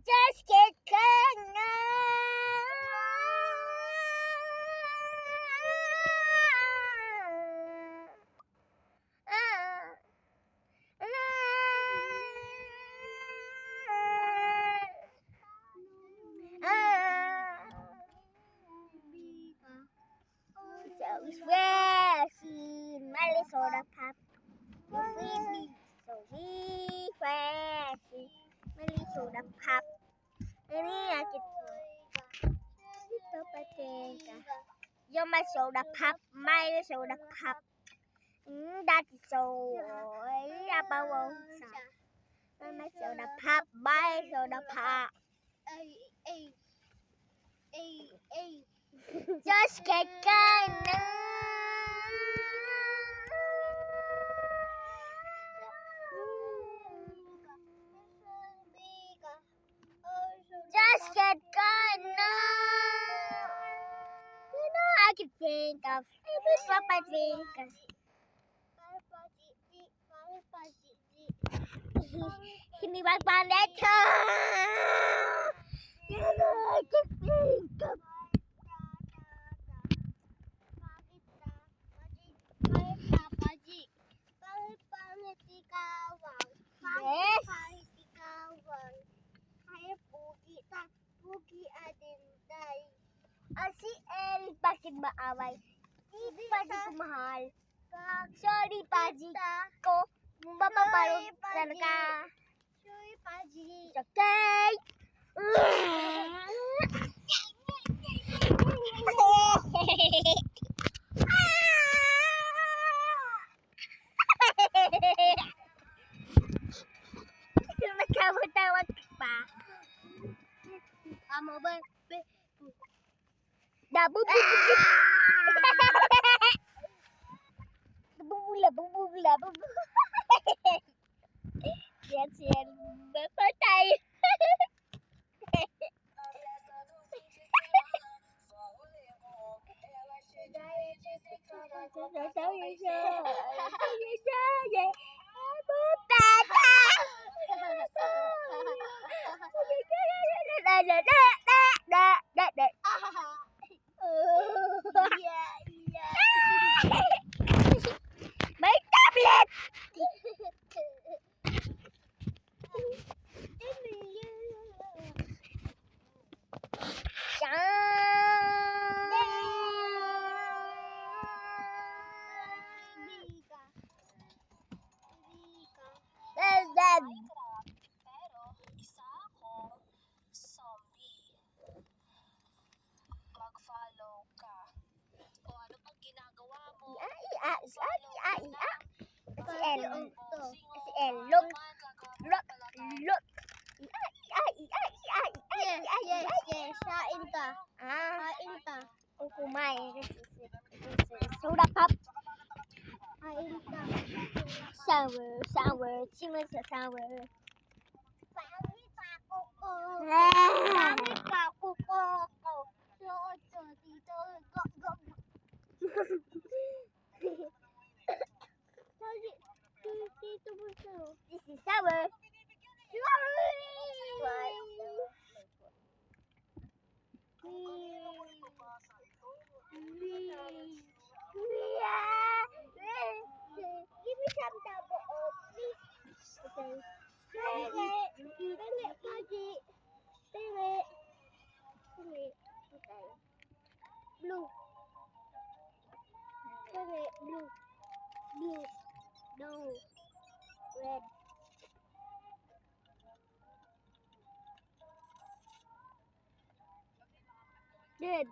Just kidding. So sweaty, my soda pop. You feed me so refreshing, my soda pop. Ini aku itu patenka. You're my soda pop, my soda pop. That is so. About my soda pop, my soda pop. Just kidding. Just kidding. You know I can think of every drop I think of. Hindi magpalito. You know I can think of. Yes. Si El, bakit maaway? Di Paji ko mahal. Sorry, Paji ko. Mapapalot ka. Sorry, Paji. It's okay. Nagkawat-tawat pa. Amo ba? Bubula. Yan. Patay. My tablet. Pero isa akong zombie. Mag-follow ka. O ano pang ginagawa mo? Si El, look. Yes. Kain ka. Kumain. Soda pop. Kain ka. Sour. Chimney sour. Pangit ako ko. Ah. Pangit ako ko. Dito. Dito mo siya. This is sour. Give me some double, please. Okay. Pengi, Paji. Pengi. Okay. Blue. Pengi, blue. No. Red. Good.